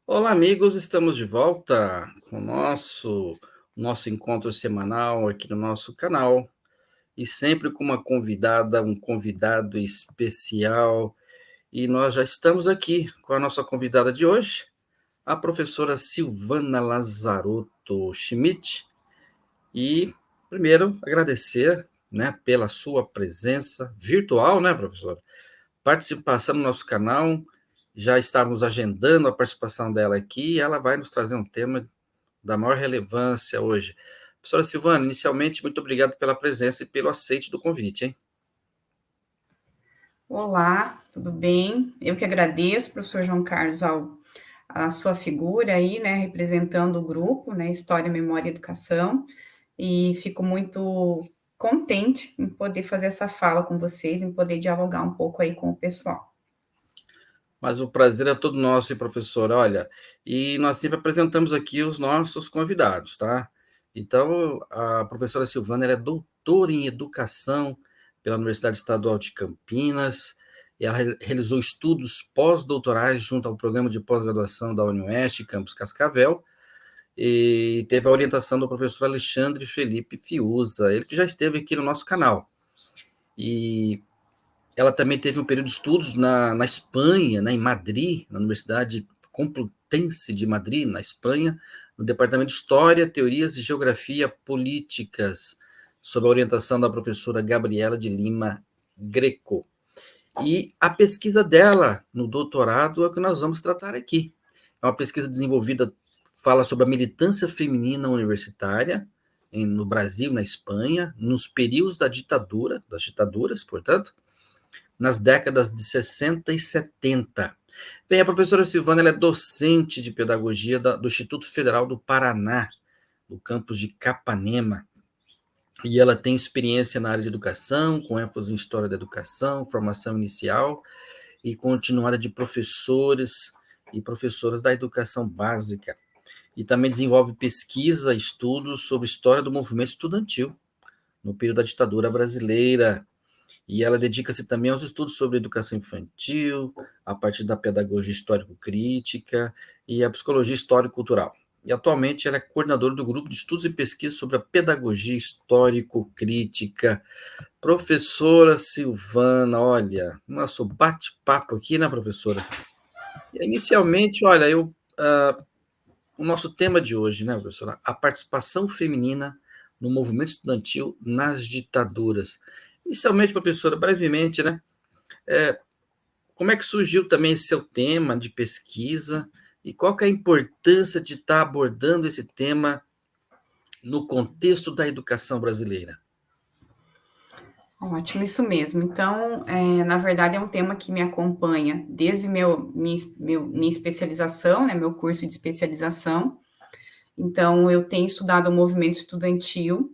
Olá, amigos, estamos de volta com o nosso encontro semanal aqui no nosso canal e sempre com uma convidada, um convidado especial. E nós já estamos aqui com a nossa convidada de hoje, a professora Silvana Lazarotto Schmidt. E primeiro agradecer, né, pela sua presença virtual, né, professora? Participação no nosso canal. Já estávamos agendando a participação dela aqui e ela vai nos trazer um tema da maior relevância hoje. Professora Silvana, inicialmente, muito obrigado pela presença e pelo aceite do convite, hein? Olá, tudo bem? Eu que agradeço, professor João Carlos, a sua figura aí, né, representando o grupo, né, História, Memória e Educação, e fico muito contente em poder fazer essa fala com vocês, em poder dialogar um pouco aí com o pessoal. Mas o prazer é todo nosso, hein, professora? Olha, e nós sempre apresentamos aqui os nossos convidados, tá? Então, a professora Silvana ela é doutora em educação pela Universidade Estadual de Campinas, e ela realizou estudos pós-doutorais junto ao programa de pós-graduação da UniOeste, Campus Cascavel, e teve a orientação do professor Alexandre Felipe Fiuza, ele que já esteve aqui no nosso canal. E ela também teve um período de estudos na Espanha, né, em Madrid, na Universidade Complutense de Madrid, na Espanha, no Departamento de História, Teorias e Geografia Políticas, sob a orientação da professora Gabriela de Lima Greco. E a pesquisa dela no doutorado é o que nós vamos tratar aqui. É uma pesquisa desenvolvida, fala sobre a militância feminina universitária no Brasil, na Espanha, nos períodos da ditadura, das ditaduras, portanto, nas décadas de 60 e 70. Bem, a professora Silvana ela é docente de pedagogia do Instituto Federal do Paraná, no campus de Capanema, e ela tem experiência na área de educação, com ênfase em história da educação, formação inicial e continuada de professores e professoras da educação básica. E também desenvolve pesquisa e estudos sobre história do movimento estudantil no período da ditadura brasileira. E ela dedica-se também aos estudos sobre educação infantil, a partir da pedagogia histórico-crítica e a psicologia histórico-cultural. E atualmente ela é coordenadora do grupo de estudos e pesquisa sobre a pedagogia histórico-crítica. Professora Silvana, olha, nosso bate-papo aqui, né, professora? Inicialmente, olha, o nosso tema de hoje, né, professora? A participação feminina no movimento estudantil nas ditaduras. Inicialmente, professora, brevemente, né? Como é que surgiu também esse seu tema de pesquisa e qual que é a importância de estar abordando esse tema no contexto da educação brasileira? Ótimo, isso mesmo. Então, na verdade, é um tema que me acompanha desde minha especialização, né, meu curso de especialização. Então, eu tenho estudado o movimento estudantil.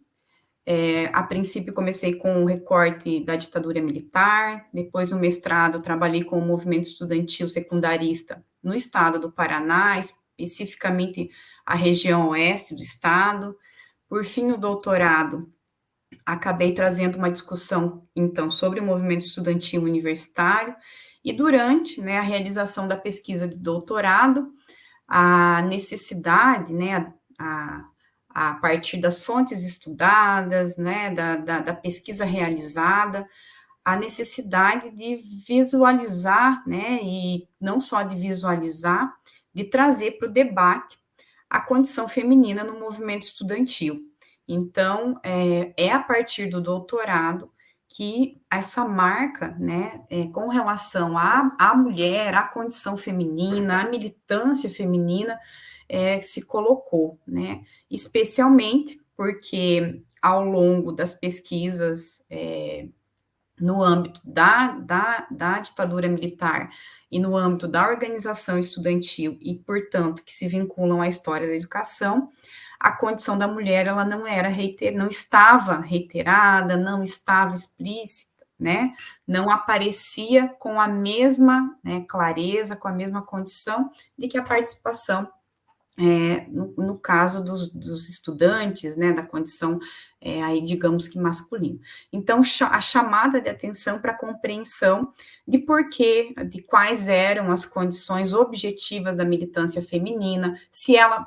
A princípio, comecei com o recorte da ditadura militar, depois, no mestrado, trabalhei com o movimento estudantil secundarista no estado do Paraná, especificamente a região oeste do estado. Por fim, no doutorado, acabei trazendo uma discussão, então, sobre o movimento estudantil universitário, e durante, né, a realização da pesquisa de doutorado, a necessidade, né, a partir das fontes estudadas, né, da pesquisa realizada, a necessidade de visualizar, né, e não só de visualizar, de trazer para o debate a condição feminina no movimento estudantil. Então, é a partir do doutorado que essa marca, né, com relação à mulher, à condição feminina, à militância feminina, se colocou, né, especialmente porque ao longo das pesquisas no âmbito da ditadura militar e no âmbito da organização estudantil e, portanto, que se vinculam à história da educação, a condição da mulher ela não estava reiterada, não estava explícita, né? Não aparecia com a mesma, né, clareza, com a mesma condição de que a participação no caso dos estudantes, né, da condição, aí digamos que masculina. Então, a chamada de atenção para a compreensão de de quais eram as condições objetivas da militância feminina,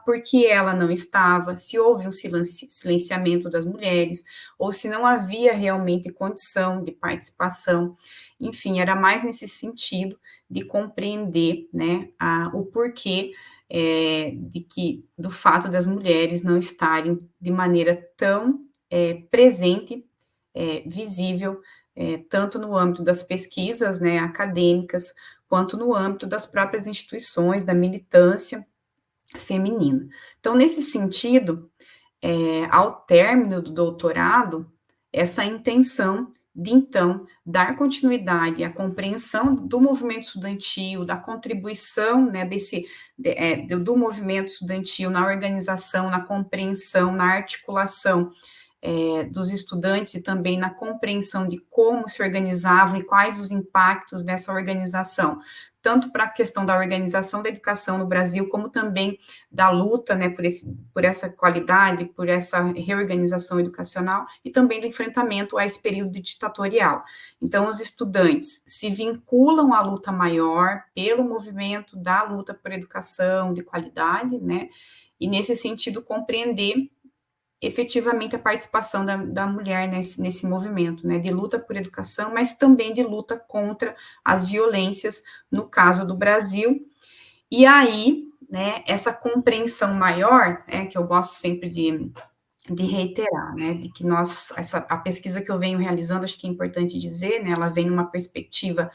por que ela não estava, se houve um silenciamento das mulheres, ou se não havia realmente condição de participação, enfim, era mais nesse sentido de compreender, né, o porquê do fato das mulheres não estarem de maneira tão presente, visível, tanto no âmbito das pesquisas, né, acadêmicas, quanto no âmbito das próprias instituições, da militância feminina. Então, nesse sentido, ao término do doutorado, essa intenção de, então, dar continuidade à compreensão do movimento estudantil, da contribuição, né, do movimento estudantil na organização, na compreensão, na articulação dos estudantes e também na compreensão de como se organizavam e quais os impactos dessa organização, tanto para a questão da organização da educação no Brasil, como também da luta, né, por essa qualidade, por essa reorganização educacional, e também do enfrentamento a esse período ditatorial. Então, os estudantes se vinculam à luta maior pelo movimento da luta por educação de qualidade, né, e nesse sentido compreender efetivamente a participação da mulher nesse movimento, né, de luta por educação, mas também de luta contra as violências, no caso do Brasil. E aí, né, essa compreensão maior, que eu gosto sempre de reiterar, né, de que a pesquisa que eu venho realizando, acho que é importante dizer, né, ela vem numa perspectiva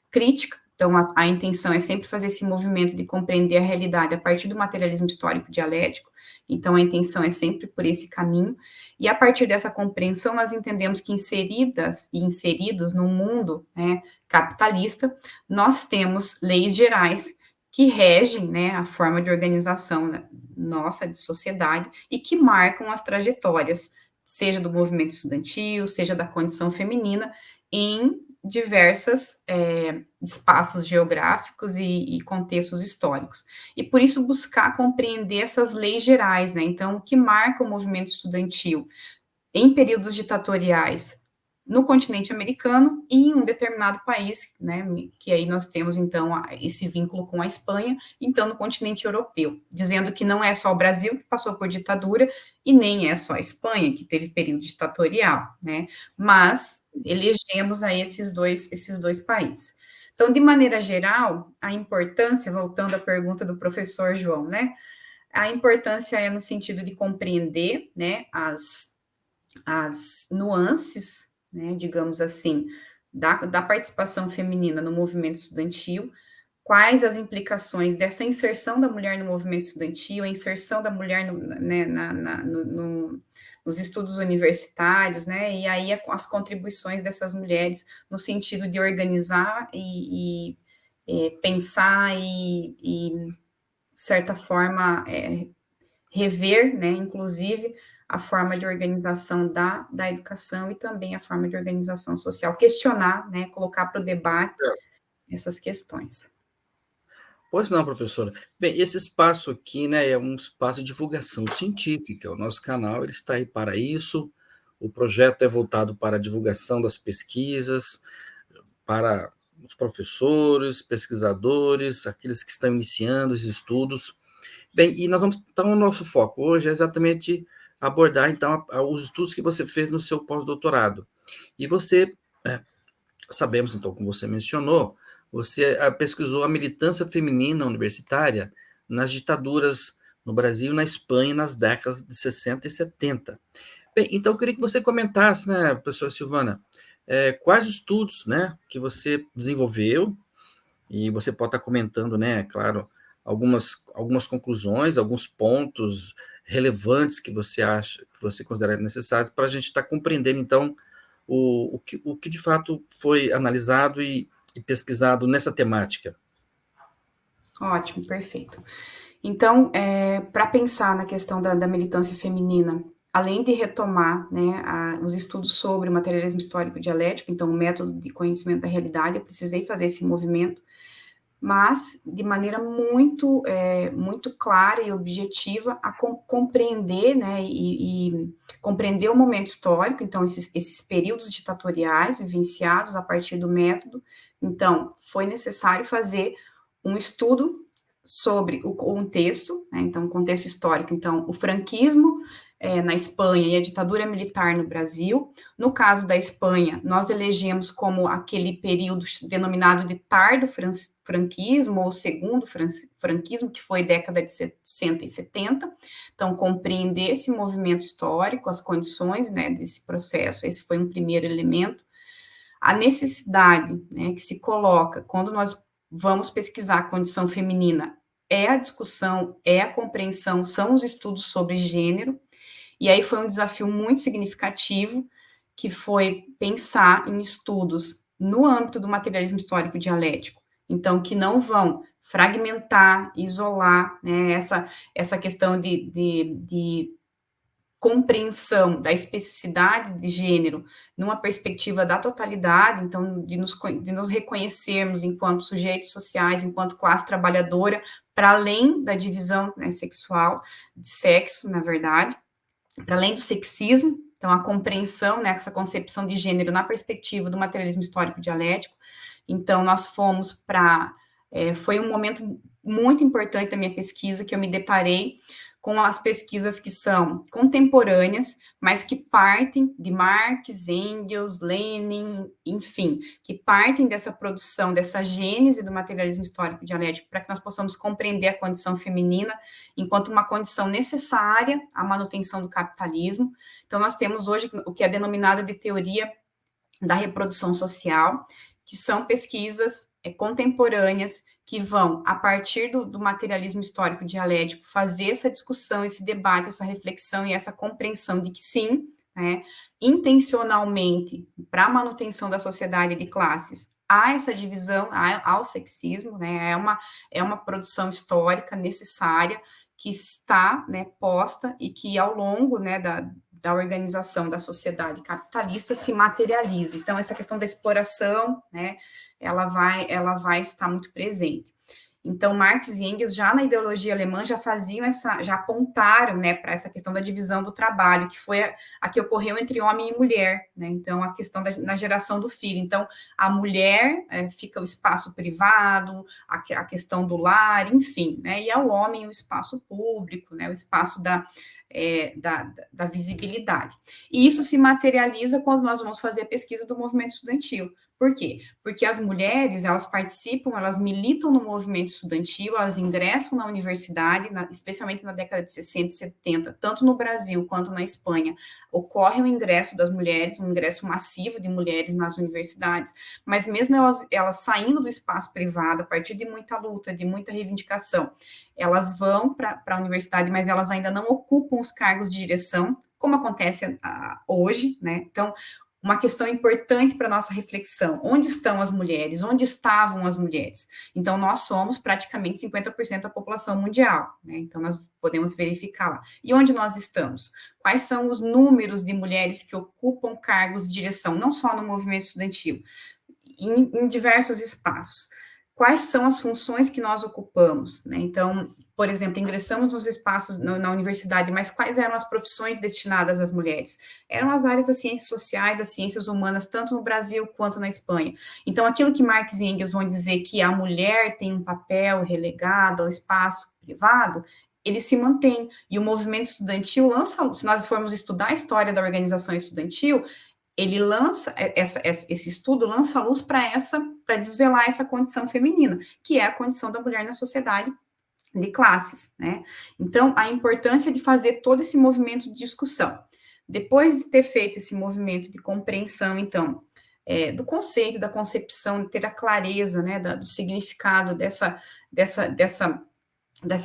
crítica. Então, a intenção é sempre fazer esse movimento de compreender a realidade a partir do materialismo histórico dialético. Então, a intenção é sempre por esse caminho. E a partir dessa compreensão, nós entendemos que inseridas e inseridos no mundo, né, capitalista, nós temos leis gerais que regem, né, a forma de organização, né, nossa de sociedade e que marcam as trajetórias, seja do movimento estudantil, seja da condição feminina, em diversos espaços geográficos e contextos históricos. E por isso buscar compreender essas leis gerais, né? Então, o que marca o movimento estudantil em períodos ditatoriais no continente americano e em um determinado país, né, que aí nós temos, então, esse vínculo com a Espanha, então, no continente europeu, dizendo que não é só o Brasil que passou por ditadura e nem é só a Espanha que teve período ditatorial, né, mas elegemos aí esses dois países. Então, de maneira geral, a importância, voltando à pergunta do professor João, né, a importância é no sentido de compreender, né, as nuances, né, digamos assim, da participação feminina no movimento estudantil, quais as implicações dessa inserção da mulher no movimento estudantil, a inserção da mulher né, nos estudos universitários, né, e aí as contribuições dessas mulheres no sentido de organizar e pensar de certa forma, rever, né, inclusive, a forma de organização da educação e também a forma de organização social, questionar, né, colocar para o debate essas questões. Pois não, professora. Bem, esse espaço aqui, né, é um espaço de divulgação científica. O nosso canal ele está aí para isso. O projeto é voltado para a divulgação das pesquisas, para os professores, pesquisadores, aqueles que estão iniciando os estudos. Bem, e nós vamos, então, o nosso foco hoje é exatamente abordar, então, os estudos que você fez no seu pós-doutorado. E você, sabemos, então, como você mencionou, você pesquisou a militância feminina universitária nas ditaduras no Brasil e na Espanha nas décadas de 60 e 70. Bem, então eu queria que você comentasse, né, professora Silvana, quais estudos, né, que você desenvolveu, e você pode estar comentando, né, claro, algumas conclusões, alguns pontos relevantes que você acha, que você considera necessários para a gente estar compreendendo, então, o que de fato foi analisado e pesquisado nessa temática. Ótimo, perfeito. Então, para pensar na questão da militância feminina, além de retomar, né, os estudos sobre o materialismo histórico dialético, então o método de conhecimento da realidade, eu precisei fazer esse movimento mas de maneira muito clara e objetiva a compreender, né, e compreender o momento histórico, então esses períodos ditatoriais vivenciados a partir do método. Então, foi necessário fazer um estudo sobre o contexto, né, então, o contexto histórico, então, o franquismo na Espanha e a ditadura militar no Brasil. No caso da Espanha, nós elegemos como aquele período denominado de tardo franquismo, ou segundo franquismo, que foi década de 60 e 70. Então, compreender esse movimento histórico, as condições, né, desse processo, esse foi um primeiro elemento. A necessidade, né, que se coloca quando nós vamos pesquisar a condição feminina é a discussão, é a compreensão, são os estudos sobre gênero. E aí foi um desafio muito significativo, que foi pensar em estudos no âmbito do materialismo histórico dialético, então, que não vão fragmentar, isolar, né, essa questão de compreensão da especificidade de gênero numa perspectiva da totalidade, então, de nos reconhecermos enquanto sujeitos sociais, enquanto classe trabalhadora, para além da divisão, né, sexual, de sexo, na verdade, para além do sexismo, então a compreensão, né, essa concepção de gênero na perspectiva do materialismo histórico dialético. Então nós fomos para, foi um momento muito importante da minha pesquisa, que eu me deparei com as pesquisas que são contemporâneas, mas que partem de Marx, Engels, Lenin, enfim, que partem dessa produção, dessa gênese do materialismo histórico dialético, para que nós possamos compreender a condição feminina enquanto uma condição necessária à manutenção do capitalismo. Então, nós temos hoje o que é denominado de teoria da reprodução social, que são pesquisas contemporâneas que vão, a partir do materialismo histórico dialético, fazer essa discussão, esse debate, essa reflexão e essa compreensão de que sim, né, intencionalmente, para a manutenção da sociedade de classes, há essa divisão, há o sexismo, né, é uma produção histórica necessária que está, né, posta e que ao longo, né, da organização da sociedade capitalista se materializa. Então, essa questão da exploração, né, ela vai estar muito presente. Então, Marx e Engels, já na ideologia alemã, já apontaram, né, para essa questão da divisão do trabalho, que foi a que ocorreu entre homem e mulher, né, então, a questão na geração do filho. Então, a mulher fica o espaço privado, a questão do lar, enfim, né, e ao homem o espaço público, né, o espaço da visibilidade. E isso se materializa quando nós vamos fazer a pesquisa do movimento estudantil. Por quê? Porque as mulheres, elas participam, elas militam no movimento estudantil, elas ingressam na universidade, especialmente na década de 60 e 70, tanto no Brasil quanto na Espanha, ocorre o ingresso das mulheres, um ingresso massivo de mulheres nas universidades, mas mesmo elas saindo do espaço privado, a partir de muita luta, de muita reivindicação, elas vão para a universidade, mas elas ainda não ocupam os cargos de direção, como acontece hoje, né? Então, uma questão importante para a nossa reflexão: onde estão as mulheres? Onde estavam as mulheres? Então, nós somos praticamente 50% da população mundial, né? Então, nós podemos verificar lá. E onde nós estamos? Quais são os números de mulheres que ocupam cargos de direção, não só no movimento estudantil, em diversos espaços? Quais são as funções que nós ocupamos, né? Então, por exemplo, ingressamos nos espaços na universidade, mas quais eram as profissões destinadas às mulheres? Eram as áreas das ciências sociais, as ciências humanas, tanto no Brasil quanto na Espanha. Então, aquilo que Marx e Engels vão dizer que a mulher tem um papel relegado ao espaço privado, ele se mantém. E o movimento estudantil lança, se nós formos estudar a história da organização estudantil, ele lança, esse estudo lança a luz para desvelar essa condição feminina, que é a condição da mulher na sociedade de classes, né? Então, a importância de fazer todo esse movimento de discussão. Depois de ter feito esse movimento de compreensão, então, do conceito, da concepção, de ter a clareza, né, do significado dessa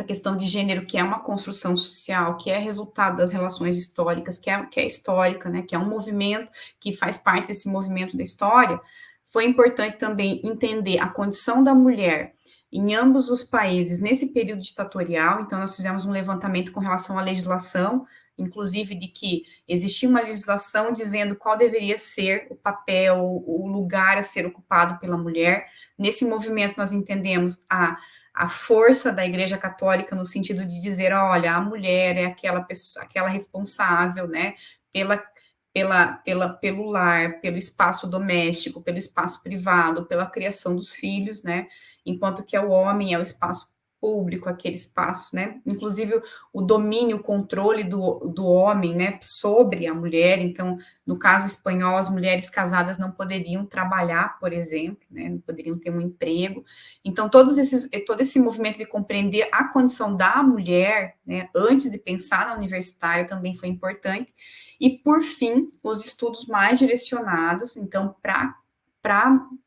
questão de gênero, que é uma construção social, que é resultado das relações históricas, que é histórica, né, que é um movimento que faz parte desse movimento da história, foi importante também entender a condição da mulher em ambos os países, nesse período ditatorial, então nós fizemos um levantamento com relação à legislação, inclusive de que existia uma legislação dizendo qual deveria ser o papel, o lugar a ser ocupado pela mulher. Nesse movimento, nós entendemos a força da Igreja Católica no sentido de dizer, olha, a mulher é aquela pessoa, aquela responsável, né, pelo lar, pelo espaço doméstico, pelo espaço privado, pela criação dos filhos, né, enquanto que o homem é o espaço público, aquele espaço, né, inclusive o domínio, o controle do homem, né, sobre a mulher. Então, no caso espanhol, as mulheres casadas não poderiam trabalhar, por exemplo, né, não poderiam ter um emprego. Então, todo esse movimento de compreender a condição da mulher, né, antes de pensar na universitária, também foi importante. E, por fim, os estudos mais direcionados, então, para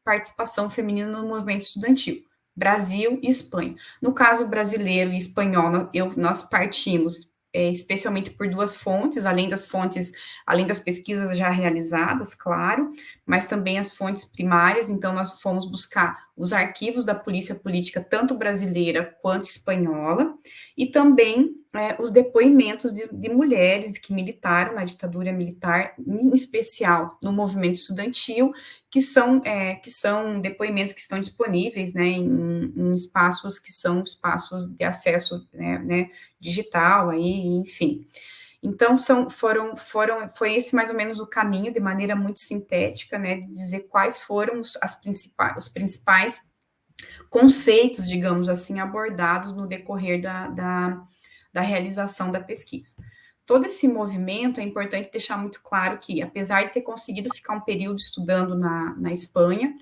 participação feminina no movimento estudantil. Brasil e Espanha. No caso brasileiro e espanhol, nós partimos especialmente por duas fontes, além das pesquisas já realizadas, claro, mas também as fontes primárias. Então, nós fomos buscar os arquivos da polícia política, tanto brasileira quanto espanhola, e também os depoimentos de mulheres que militaram na ditadura militar, em especial no movimento estudantil, que são depoimentos que estão disponíveis, né, em espaços que são espaços de acesso, né, digital, aí, enfim. Então, foi esse mais ou menos o caminho, de maneira muito sintética, né, de dizer quais foram os principais conceitos, digamos assim, abordados no decorrer da realização da pesquisa. Todo esse movimento, é importante deixar muito claro que, apesar de ter conseguido ficar um período estudando na Espanha,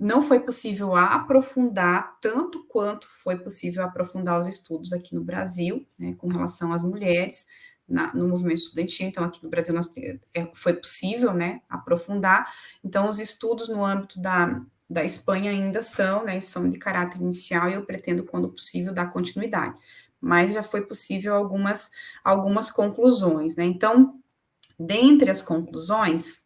não foi possível aprofundar tanto quanto foi possível aprofundar os estudos aqui no Brasil, né, com relação às mulheres, no movimento estudantil. Então, aqui no Brasil foi possível, né, aprofundar. Então, os estudos no âmbito da Espanha ainda são de caráter inicial, e eu pretendo, quando possível, dar continuidade. Mas já foi possível algumas conclusões, né? Então, dentre as conclusões,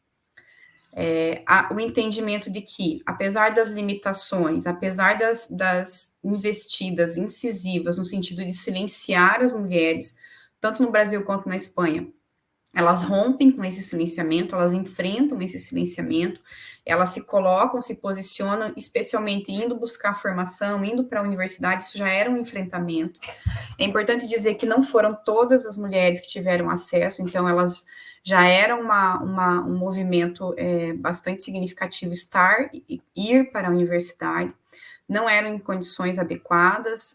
o entendimento de que, apesar das limitações, apesar das investidas incisivas no sentido de silenciar as mulheres, tanto no Brasil quanto na Espanha, elas rompem com esse silenciamento, elas enfrentam esse silenciamento, elas se colocam, se posicionam, especialmente indo buscar formação, indo para a universidade. Isso já era um enfrentamento. É importante dizer que não foram todas as mulheres que tiveram acesso, então elas já eram um movimento bastante significativo ir para a universidade. Não eram em condições adequadas,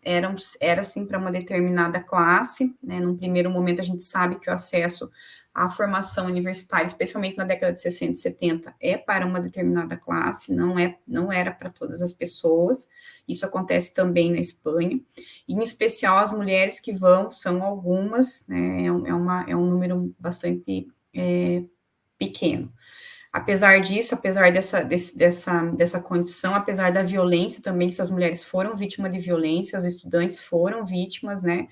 era sim para uma determinada classe, né? Num primeiro momento, a gente sabe que o acesso à formação universitária, especialmente na década de 60 e 70, é para uma determinada classe, não era para todas as pessoas. Isso acontece também na Espanha, e em especial as mulheres que são algumas, né? É um número bastante pequeno. Apesar disso, apesar dessa condição, apesar da violência também, que essas mulheres foram vítimas de violência, as estudantes foram vítimas, né?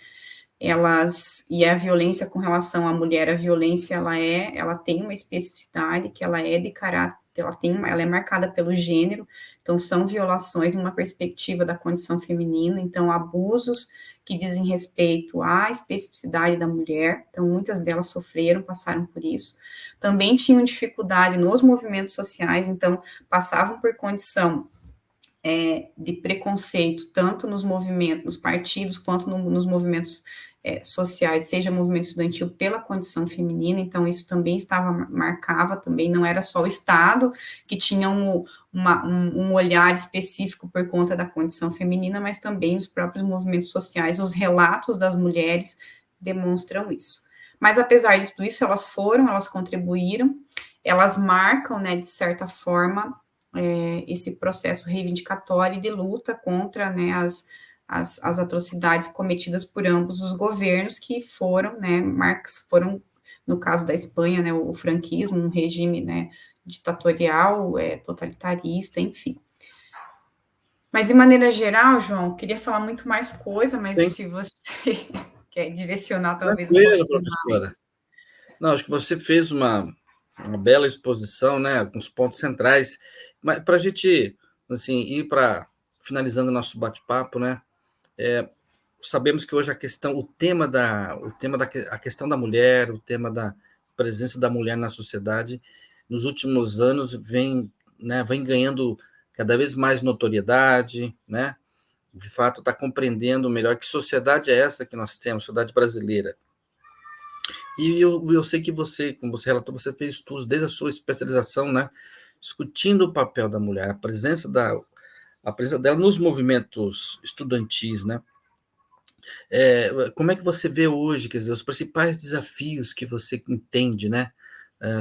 E a violência com relação à mulher, a violência, ela tem uma especificidade, que ela é de caráter, ela é marcada pelo gênero. Então, são violações numa perspectiva da condição feminina, então, abusos que dizem respeito à especificidade da mulher. Então, muitas delas passaram por isso. Também tinham dificuldade nos movimentos sociais, então, passavam por condição de preconceito, tanto nos movimentos, nos partidos, quanto nos movimentos sociais, seja movimento estudantil, pela condição feminina. Então, isso também marcava também, não era só o Estado que tinha um olhar específico por conta da condição feminina, mas também os próprios movimentos sociais, os relatos das mulheres demonstram isso. Mas, apesar de tudo isso, elas contribuíram, elas marcam, né, de certa forma, esse processo reivindicatório de luta contra, né, as atrocidades cometidas por ambos os governos, que foram, né, no caso da Espanha, né, o franquismo, um regime, né, ditatorial, totalitarista, enfim. Mas, de maneira geral, João, queria falar muito mais coisa, mas sim, se você quer direcionar talvez um pouquinho professora. Mais. Não, acho que você fez uma bela exposição, né, com os pontos centrais, mas para a gente, assim, ir para finalizando o nosso bate-papo, né? Sabemos que hoje a questão da mulher, o tema da presença da mulher na sociedade, nos últimos anos vem, né, vem ganhando cada vez mais notoriedade, né? De fato, está compreendendo melhor que sociedade é essa que nós temos, sociedade brasileira. E eu sei que você, como você relatou, você fez estudos desde a sua especialização, né? Discutindo o papel da mulher, a presença dela nos movimentos estudantis, né? Como é que você vê hoje, quer dizer, os principais desafios que você entende, né,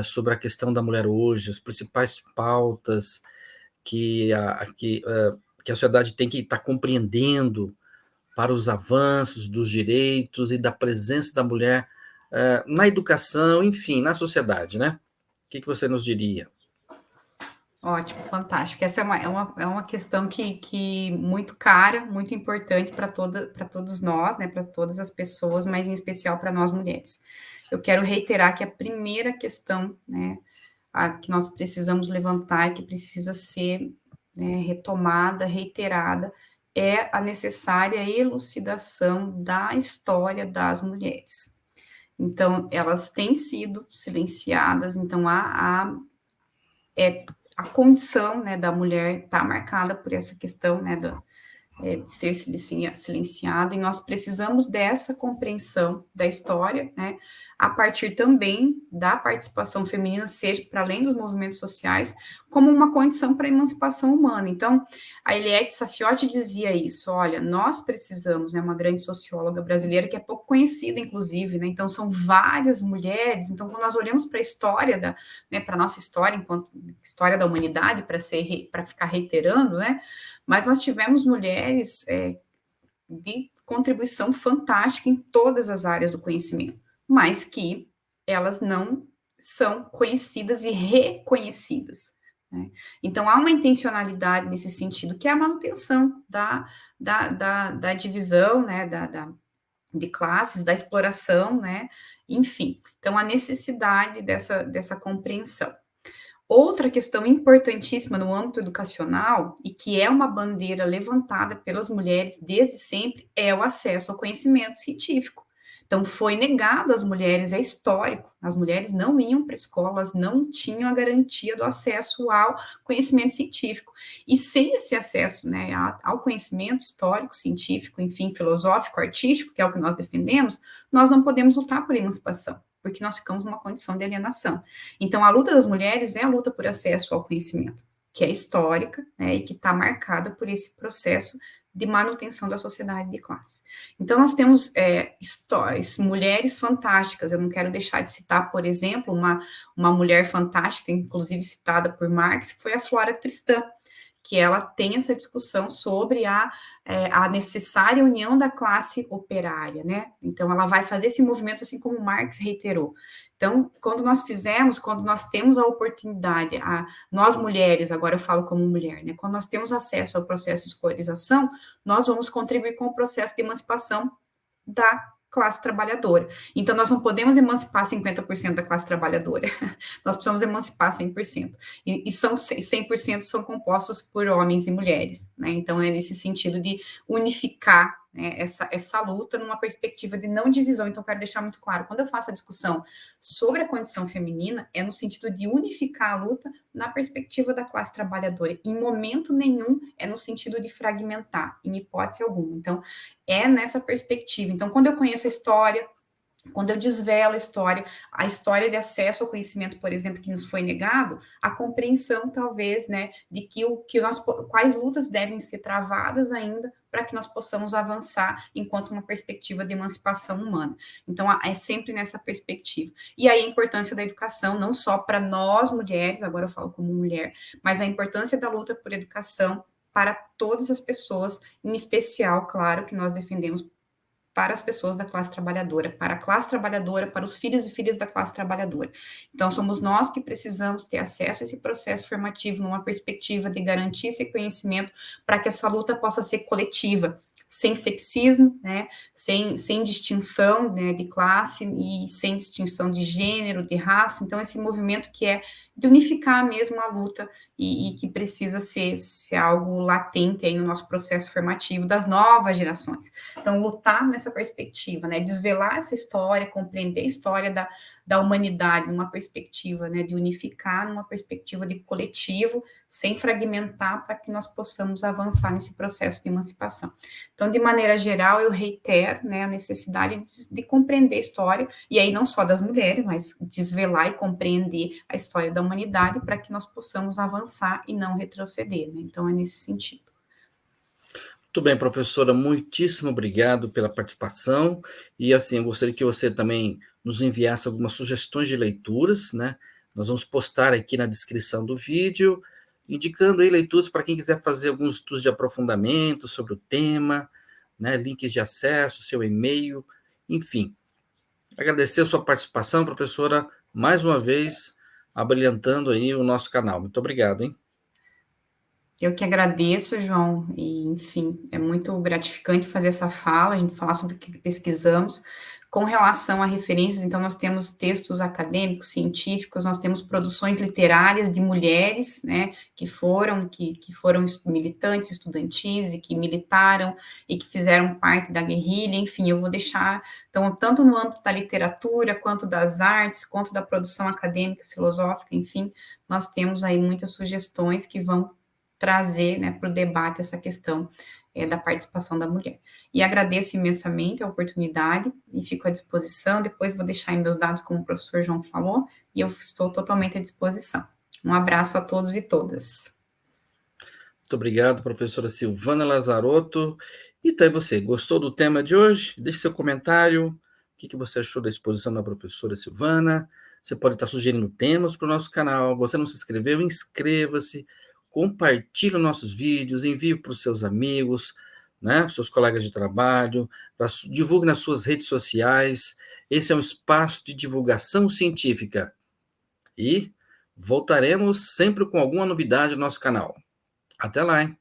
sobre a questão da mulher hoje, as principais pautas que a sociedade tem que estar compreendendo para os avanços dos direitos e da presença da mulher na educação, enfim, na sociedade, né? O que você nos diria? Ótimo, fantástico. Essa é uma questão que muito cara, muito importante para todos nós, né, para todas as pessoas, mas em especial para nós mulheres. Eu quero reiterar que a primeira questão, né, que nós precisamos levantar e que precisa ser, né, retomada, reiterada, é a necessária elucidação da história das mulheres. Então, elas têm sido silenciadas, então a condição, né, da mulher está marcada por essa questão, né, de ser silenciada, e nós precisamos dessa compreensão da história, né, a partir também da participação feminina, seja para além dos movimentos sociais, como uma condição para a emancipação humana. Então, a Eliette Safiotti dizia isso, olha, nós precisamos, né, uma grande socióloga brasileira, que é pouco conhecida, inclusive, né, então são várias mulheres, então quando nós olhamos para a história, né, para a nossa história, enquanto história da humanidade, para ficar reiterando, né, mas nós tivemos mulheres de contribuição fantástica em todas as áreas do conhecimento, mas que elas não são conhecidas e reconhecidas, né? Então, há uma intencionalidade nesse sentido, que é a manutenção da divisão, né, de classes, da exploração, né, enfim. Então, a necessidade dessa compreensão. Outra questão importantíssima no âmbito educacional, e que é uma bandeira levantada pelas mulheres desde sempre, é o acesso ao conhecimento científico. Então, foi negado às mulheres, é histórico, as mulheres não iam para escolas, não tinham a garantia do acesso ao conhecimento científico. E sem esse acesso, né, ao conhecimento histórico, científico, enfim, filosófico, artístico, que é o que nós defendemos, nós não podemos lutar por emancipação, porque nós ficamos numa condição de alienação. Então, a luta das mulheres é a luta por acesso ao conhecimento, que é histórica, né, e que está marcada por esse processo de manutenção da sociedade de classe. Então, nós temos histórias, mulheres fantásticas, eu não quero deixar de citar, por exemplo, uma mulher fantástica, inclusive citada por Marx, que foi a Flora Tristã, que ela tem essa discussão sobre a necessária união da classe operária, né? Então, ela vai fazer esse movimento assim como Marx reiterou. Então, quando nós temos a oportunidade, nós mulheres, agora eu falo como mulher, né? Quando nós temos acesso ao processo de escolarização, nós vamos contribuir com o processo de emancipação da classe trabalhadora. Então, nós não podemos emancipar 50% da classe trabalhadora, nós precisamos emancipar 100%. E 100% são compostos por homens e mulheres, né? Então, é nesse sentido de unificar, né, essa luta numa perspectiva de não divisão. Então, eu quero deixar muito claro, quando eu faço a discussão sobre a condição feminina, é no sentido de unificar a luta na perspectiva da classe trabalhadora. Em momento nenhum é no sentido de fragmentar, em hipótese alguma. Então, é nessa perspectiva. Então, quando eu conheço a história, quando eu desvelo a história de acesso ao conhecimento, por exemplo, que nos foi negado, a compreensão, talvez, né, de quais lutas devem ser travadas ainda para que nós possamos avançar enquanto uma perspectiva de emancipação humana. Então, é sempre nessa perspectiva. E aí a importância da educação, não só para nós mulheres, agora eu falo como mulher, mas a importância da luta por educação para todas as pessoas, em especial, claro, que nós defendemos para as pessoas da classe trabalhadora, para a classe trabalhadora, para os filhos e filhas da classe trabalhadora. Então, somos nós que precisamos ter acesso a esse processo formativo numa perspectiva de garantir esse conhecimento para que essa luta possa ser coletiva, sem sexismo, né, sem distinção, né, de classe e sem distinção de gênero, de raça. Então, esse movimento que é de unificar mesmo a luta e que precisa ser algo latente aí no nosso processo formativo das novas gerações. Então, lutar nessa perspectiva, né, desvelar essa história, compreender a história da humanidade numa perspectiva, né, de unificar, numa perspectiva de coletivo, sem fragmentar, para que nós possamos avançar nesse processo de emancipação. Então, de maneira geral, eu reitero, né, a necessidade de compreender a história, e aí não só das mulheres, mas desvelar e compreender a história da humanidade para que nós possamos avançar e não retroceder, né? Então, é nesse sentido. Muito bem, professora, muitíssimo obrigado pela participação. E assim, eu gostaria que você também nos enviasse algumas sugestões de leituras, né? Nós vamos postar aqui na descrição do vídeo, indicando aí leituras para quem quiser fazer alguns estudos de aprofundamento sobre o tema, né? Links de acesso, seu e-mail, enfim. Agradecer a sua participação, professora, mais uma vez, abrilhantando aí o nosso canal. Muito obrigado, hein? Eu que agradeço, João, e, enfim, é muito gratificante fazer essa fala, a gente falar sobre o que pesquisamos. Com relação a referências, então, nós temos textos acadêmicos, científicos, nós temos produções literárias de mulheres, né, que foram militantes estudantis e que militaram e que fizeram parte da guerrilha, enfim, eu vou deixar, então, tanto no âmbito da literatura, quanto das artes, quanto da produção acadêmica, filosófica, enfim, nós temos aí muitas sugestões que vão trazer, né, para o debate essa questão da participação da mulher. E agradeço imensamente a oportunidade e fico à disposição. Depois vou deixar aí meus dados, como o professor João falou, e eu estou totalmente à disposição. Um abraço a todos e todas. Muito obrigado, professora Silvana Lazarotto. E tá aí você, gostou do tema de hoje? Deixe seu comentário. O que você achou da exposição da professora Silvana? Você pode estar sugerindo temas para o nosso canal. Você não se inscreveu? Inscreva-se, compartilhe nossos vídeos, envie para os seus amigos, né, para os seus colegas de trabalho, divulgue nas suas redes sociais. Esse é um espaço de divulgação científica. E voltaremos sempre com alguma novidade no nosso canal. Até lá, hein?